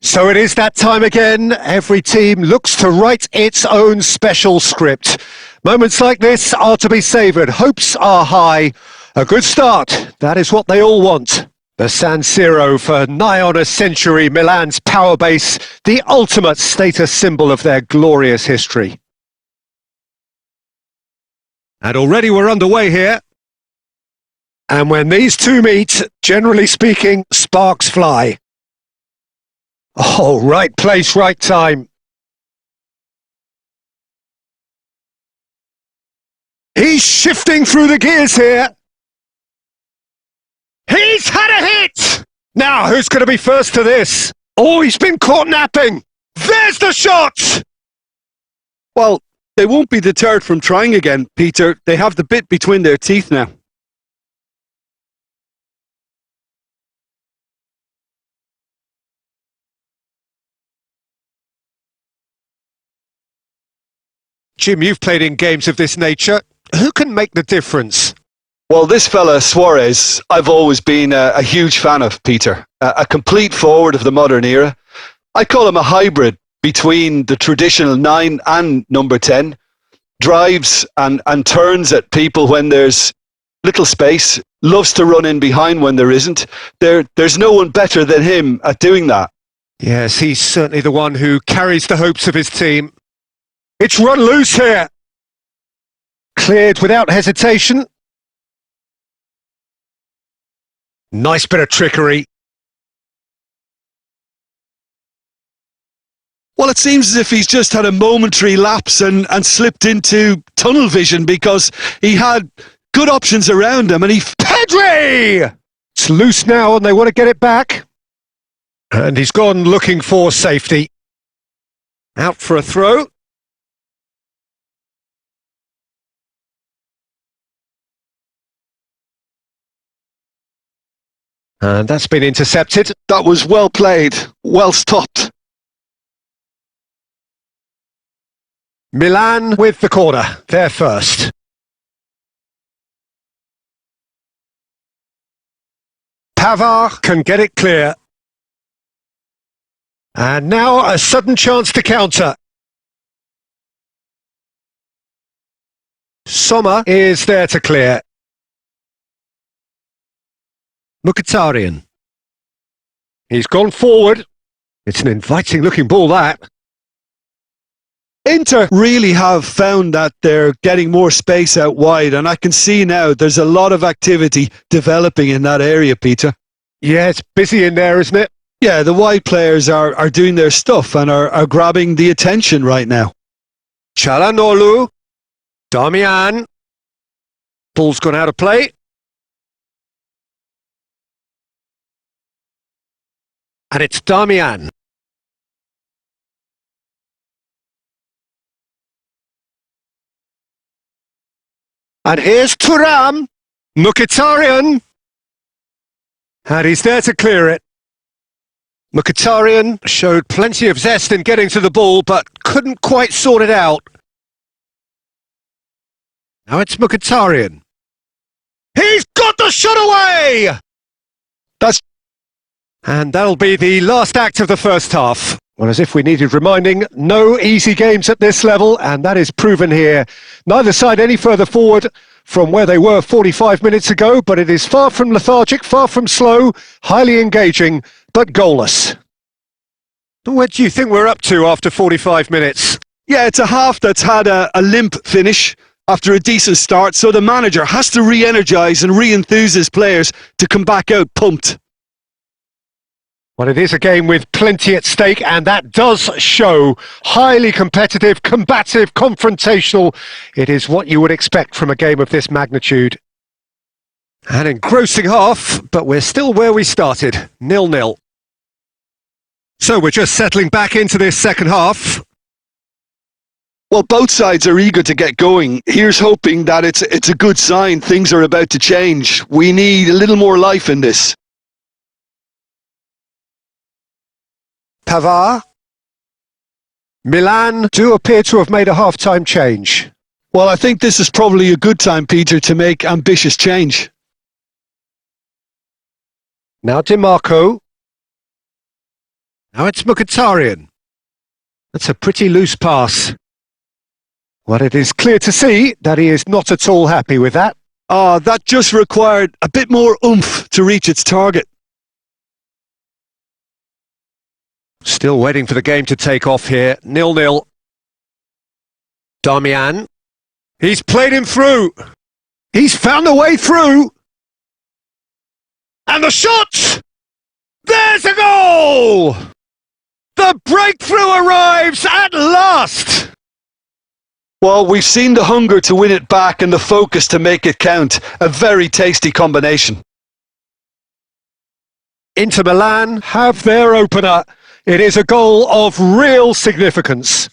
So it is that time again. Every team looks to write its own special script. Moments like this are to be savoured. Hopes are high. A good start, that is what they all want. The San Siro, for nigh on a century, Milan's power base, the ultimate status symbol of their glorious history. And already we're underway here. And when these two meet, generally speaking, sparks fly. Oh, right place, right time. He's shifting through the gears here. He's had a hit! Now, who's going to be first to this? Oh, he's been caught napping. There's the shot! Well, they won't be deterred from trying again, Peter. They have the bit between their teeth now. Jim, you've played in games of this nature. Who can make the difference? Well, this fella, Suarez, I've always been a huge fan of, Peter. A complete forward of the modern era. I call him a hybrid between the traditional 9 and number 10. Drives and turns at people when there's little space. Loves to run in behind when there isn't. There's no one better than him at doing that. Yes, he's certainly the one who carries the hopes of his team. It's run loose here. Cleared without hesitation. Nice bit of trickery. Well, it seems as if he's just had a momentary lapse and slipped into tunnel vision because he had good options around him and he... Pedri! It's loose now and they want to get it back. And he's gone looking for safety. Out for a throw. And that's been intercepted. That was well played, well stopped. Milan with the corner, they're first. Pavard can get it clear. And now a sudden chance to counter. Sommer is there to clear. Mkhitaryan. He's gone forward. It's an inviting looking ball, that. Inter really have found that they're getting more space out wide, and I can see now there's a lot of activity developing in that area, Peter. Yeah, it's busy in there, isn't it? Yeah, the wide players are doing their stuff and are grabbing the attention right now. Çalhanoğlu. Damian. Ball's gone out of play. And it's Damian. And here's Thuram. Mkhitaryan. And he's there to clear it. Mkhitaryan showed plenty of zest in getting to the ball, but couldn't quite sort it out. Now it's Mkhitaryan. He's got the shot away! And that'll be the last act of the first half. Well, as if we needed reminding, no easy games at this level, and that is proven here. Neither side any further forward from where they were 45 minutes ago, but it is far from lethargic, far from slow, highly engaging, but goalless. Where do you think we're up to after 45 minutes? Yeah, it's a half that's had a limp finish after a decent start, so the manager has to re-energise and re-enthuse his players to come back out pumped. Well, it is a game with plenty at stake, and that does show. Highly competitive, combative, confrontational. It is what you would expect from a game of this magnitude. An engrossing half, but we're still where we started, 0-0. So we're just settling back into this second half. Well, both sides are eager to get going. Here's hoping that it's a good sign. Things are about to change. We need a little more life in this. Pavard. Milan do appear to have made a half-time change. Well, I think this is probably a good time, Peter, to make ambitious change. Now Di Marco. Now it's Mkhitaryan. That's a pretty loose pass. Well, it is clear to see that he is not at all happy with that. That just required a bit more oomph to reach its target. Still waiting for the game to take off here. 0-0. Damian. He's played him through. He's found a way through. And the shot! There's a goal! The breakthrough arrives at last! Well, we've seen the hunger to win it back and the focus to make it count. A very tasty combination. Inter Milan have their opener. It is a goal of real significance.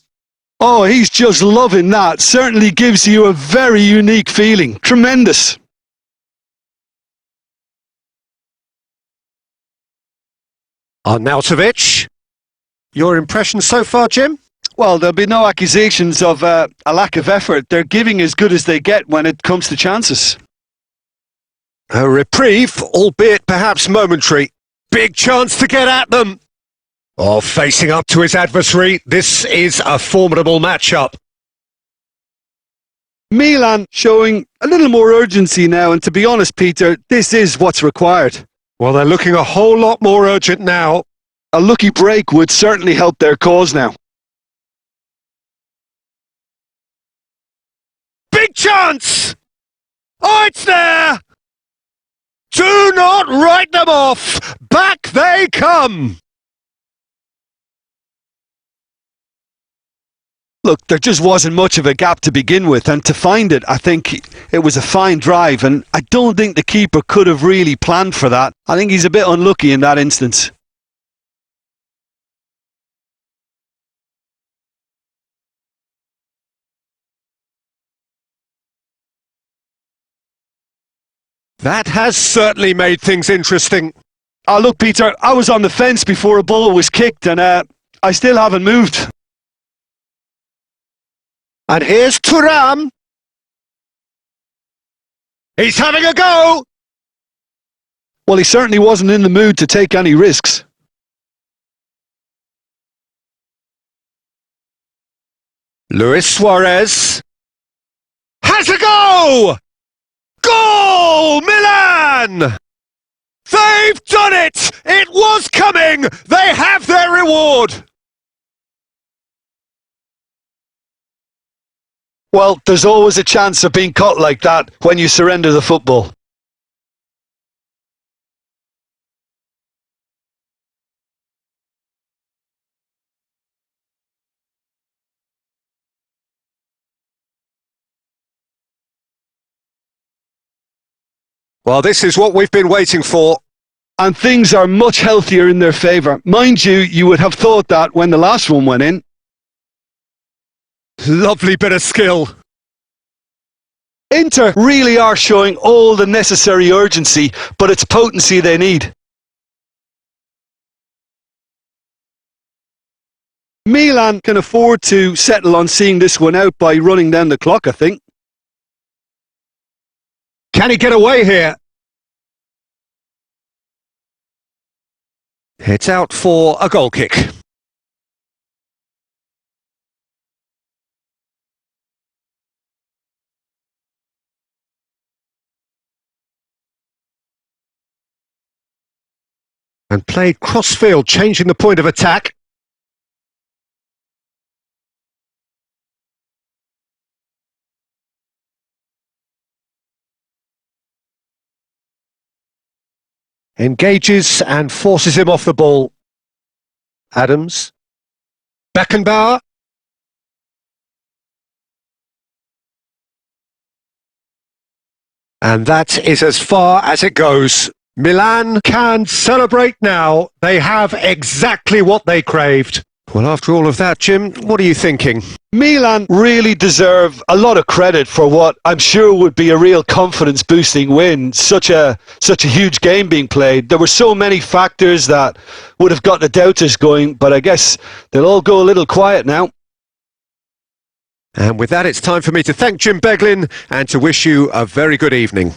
Oh, he's just loving that. Certainly gives you a very unique feeling. Tremendous. Arnautovic. Your impression so far, Jim? Well, there'll be no accusations of a lack of effort. They're giving as good as they get when it comes to chances. A reprieve, albeit perhaps momentary. Big chance to get at them. Oh, facing up to his adversary, this is a formidable matchup. Milan showing a little more urgency now, and to be honest, Peter, this is what's required. Well, they're looking a whole lot more urgent now. A lucky break would certainly help their cause now. Big chance! Oh, it's there! Do not write them off! Back they come! Look, there just wasn't much of a gap to begin with, and to find it, I think it was a fine drive, and I don't think the keeper could have really planned for that. I think he's a bit unlucky in that instance. That has certainly made things interesting. Oh, look, Peter, I was on the fence before a ball was kicked, and I still haven't moved. And here's Thuram. He's having a go. Well, he certainly wasn't in the mood to take any risks. Luis Suarez has a go! Goal! Milan! They've done it! It was coming! They have their reward! Well, there's always a chance of being caught like that when you surrender the football. Well, this is what we've been waiting for. And things are much healthier in their favour. Mind you, you would have thought that when the last one went in. Lovely bit of skill. Inter really are showing all the necessary urgency, but it's potency they need. Milan can afford to settle on seeing this one out by running down the clock, I think. Can he get away here? It's out for a goal kick. And played cross-field, changing the point of attack. Engages and forces him off the ball. Adams. Beckenbauer. And that is as far as it goes. Milan can celebrate now. They have exactly what they craved. Well, after all of that, Jim, what are you thinking? Milan really deserve a lot of credit for what I'm sure would be a real confidence-boosting win. Such a huge game being played. There were so many factors that would have got the doubters going, but I guess they'll all go a little quiet now. And with that, it's time for me to thank Jim Beglin and to wish you a very good evening.